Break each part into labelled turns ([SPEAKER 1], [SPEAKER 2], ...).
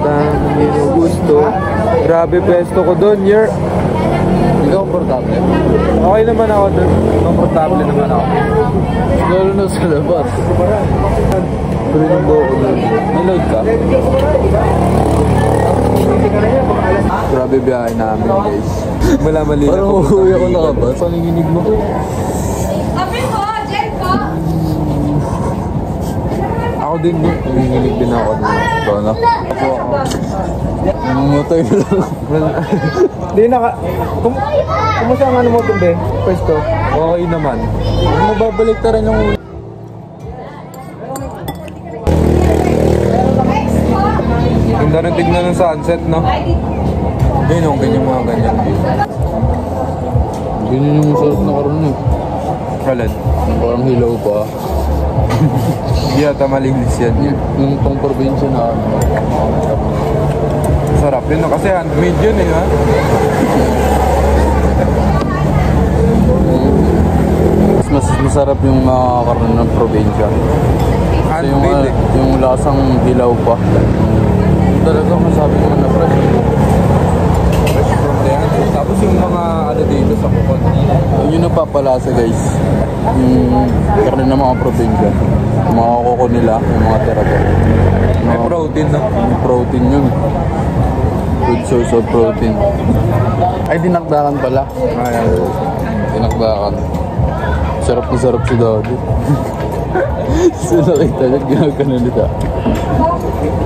[SPEAKER 1] Dami gusto. Grabe pwesto ko doon, year.
[SPEAKER 2] Hindi ka komportable?
[SPEAKER 1] Okay naman ako doon. Komportable naman ako.
[SPEAKER 2] Lalo na sa labas.
[SPEAKER 1] Purindo ako doon.
[SPEAKER 2] Niload ka?
[SPEAKER 1] Grabe biyahe namin, guys. Mali na
[SPEAKER 2] parang uuwi ako nakabas. Panginginig mo ko.
[SPEAKER 1] Ako din doon. Nanginginig din ako doon.
[SPEAKER 2] Tono? Ako. Namumutay na lang.
[SPEAKER 1] Hindi kumusta ang ano mo doon, be? Pwesto? Okay naman.
[SPEAKER 2] Mababalik ka rin yung...
[SPEAKER 1] Ganda rin tignan ng sunset, no?
[SPEAKER 2] Ayun yung ganyan mga ganyan. Ganyan yung masarap na karoon eh.
[SPEAKER 1] Kalan?
[SPEAKER 2] Parang hilaw pa.
[SPEAKER 1] Hindi ata malinis yan.
[SPEAKER 2] Yung pang probinsya na ano.
[SPEAKER 1] Sarap yun, no? Kasi handmade yun eh, ha?
[SPEAKER 2] Mas masarap yung mga karoon ng probinsya.
[SPEAKER 1] Handmade eh.
[SPEAKER 2] Yung lasang hilaw pa. Talaga masabi mo na fresh.
[SPEAKER 1] Fresh from the hand. Tapos yung mga ano dito sa kukon.
[SPEAKER 2] Yun yung napapalasa guys. Yung karne ng mga probinsya. Yung mga kuko nila, yung mga tiraga.
[SPEAKER 1] May protein, no?
[SPEAKER 2] May protein yun. Good source of protein. Ay, dinakdakan pala.
[SPEAKER 1] Ayan.
[SPEAKER 2] Dinakdakan. Sarap na sarap si Daddy. So nakita niya, ginagano nila.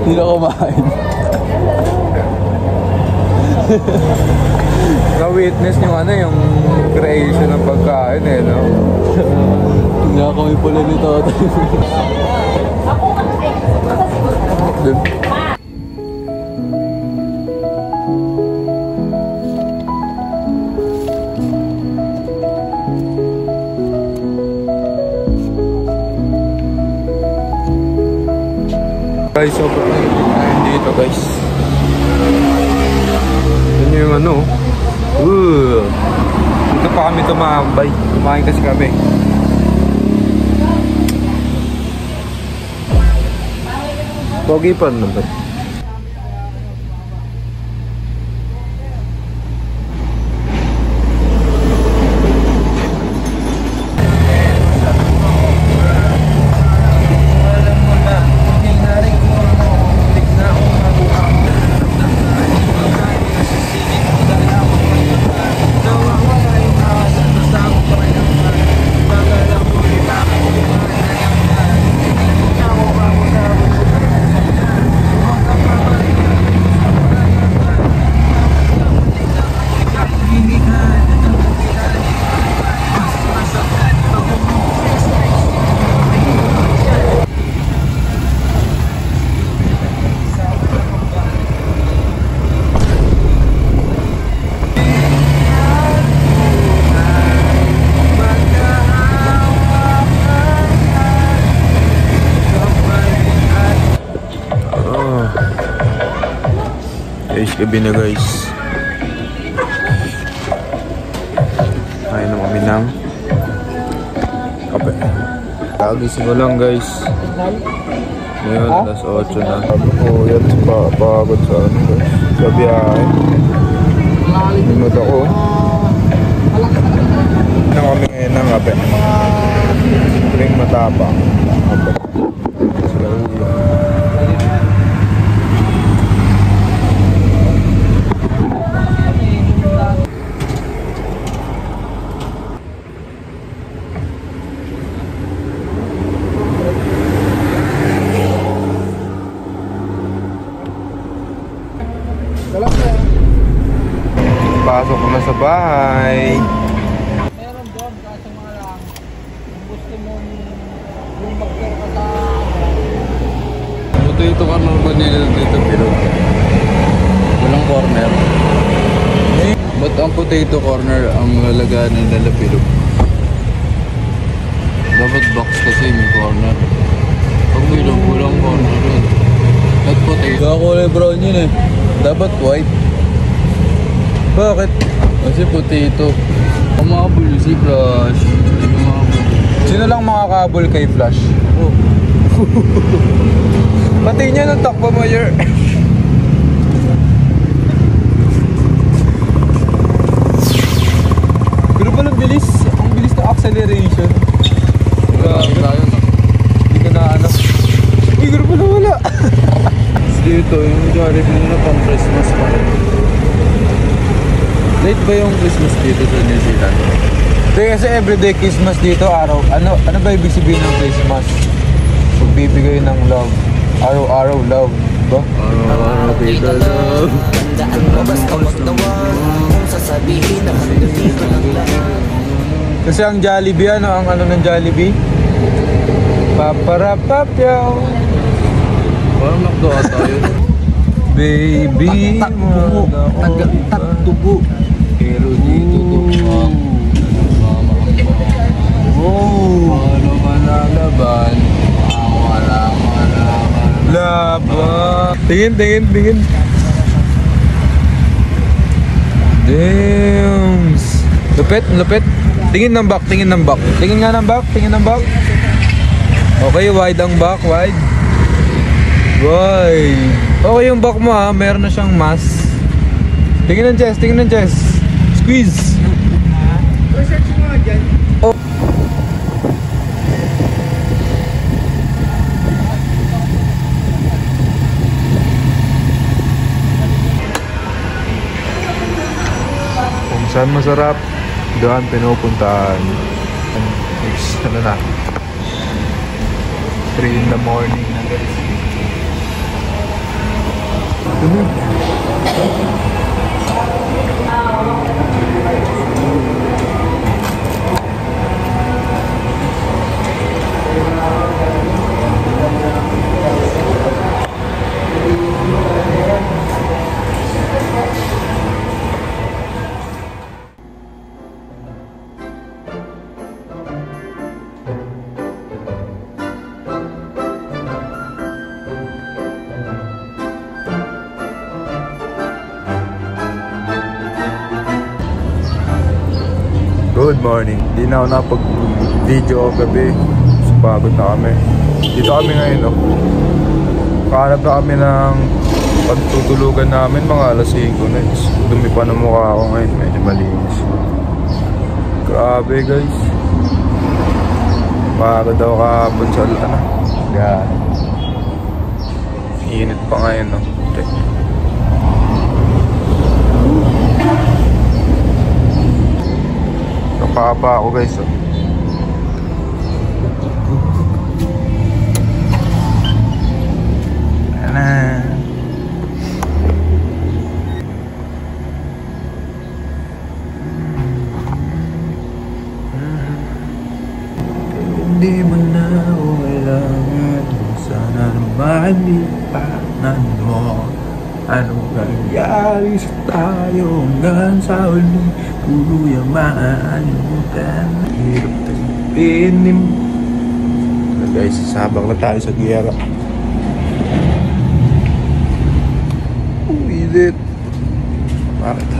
[SPEAKER 2] Hindi na kumain.
[SPEAKER 1] Na-witness yung ano, yung creation ng pagkain eh, no?
[SPEAKER 2] Nakakamay pala ni Tata.
[SPEAKER 1] Guys, sobrang ngayon dito, guys. Yun yung ano. Dito pa kami tumambay. Kumain kasi kami. Pogi pa naman. Guys, gabi na guys. Kain na kami ng kape. Kagising ko lang guys. Ngayon, alas 8 na. Sabi ko, yan pagod sa ano guys. Sa biyahe. Minod ako. Na kami ngayon ng kape. Ring matapang. Kape. Sila ulo. Pasok ko na sa bahay.
[SPEAKER 3] Meron doon, kaso nga lang, kung gusto mong mag-care ka sa...
[SPEAKER 2] Potato corner ba nila dito pero walang corner? Ba't ang potato corner ang lalagaan nila bilog? Dapat box kasi may corner. Pag bilog, walang corner yun. At potato. Kaya kulay brown yun eh. Dapat white. Bakit? Kasi potato. Kumabol si Flash.
[SPEAKER 1] Sino lang makakabol kay Flash?
[SPEAKER 2] Oh.
[SPEAKER 1] Pati niya nung takbo mo, Yer.
[SPEAKER 2] dito, yung Jollibee nila pang Christmas pa rin. Late ba yung Christmas dito sa New Zealand?
[SPEAKER 1] Hindi kasi everyday Christmas dito, araw. Ano ba ibig sabihin ng Christmas? Pagbibigay ng love. Araw-araw love. Ba?
[SPEAKER 2] Araw-araw kita love.
[SPEAKER 4] Tandaan mo basta wag na wag kung sasabihin na nandito lang lahat.
[SPEAKER 1] Kasi ang Jollibee, ang ano ng Jollibee? Paparapapyaw.
[SPEAKER 2] Parang McDo ata yun.
[SPEAKER 1] Baby,
[SPEAKER 4] Tagantagtubo.
[SPEAKER 2] Pero dito to. Ano man lalaban? Wala.
[SPEAKER 1] Laban. Tingin. Damn. Lupit. Tingin ng back. Tingin nga ng back. Okay, wide ang back, wide. Okay yung back mo ha, meron na siyang mass. Tingin ng chest. Squeeze. Oh. Kung saan masarap, doon pinupuntahan. Ano na? 3 in the morning na guys. Good morning. Hindi na ako napag-video gabi. So, pagod na kami. Dito kami ngayon, no? Kahanap na kami ng pagtutulugan namin mga alas 5 na. Dumi pa ng mukha ako ngayon. Medyo malinis. Grabe, guys. Pagod daw kahapon sa ano. Yeah. Init pa ngayon, no? Okay. Napapa ako guys, oh. Hindi mo na ako kailangan. Sana naman ipanan mo. Anong nangyari sa tayo hanggang sa uli? Puro yung maalimutan. Hirap tagipinim. So guys, sasabak na tayo sa giyera. Uwilit. Bakit?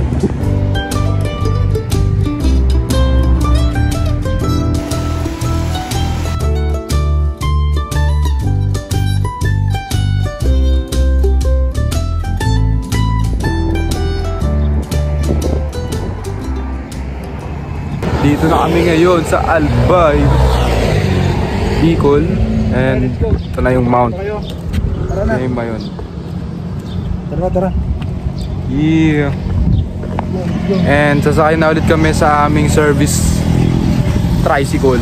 [SPEAKER 1] Dito na kami ngayon sa Albay, Bicol. And ito na yung mount. Ito yung mayon.
[SPEAKER 3] Tara.
[SPEAKER 1] Yeah. And sasakay na ulit kami sa aming service tricycle.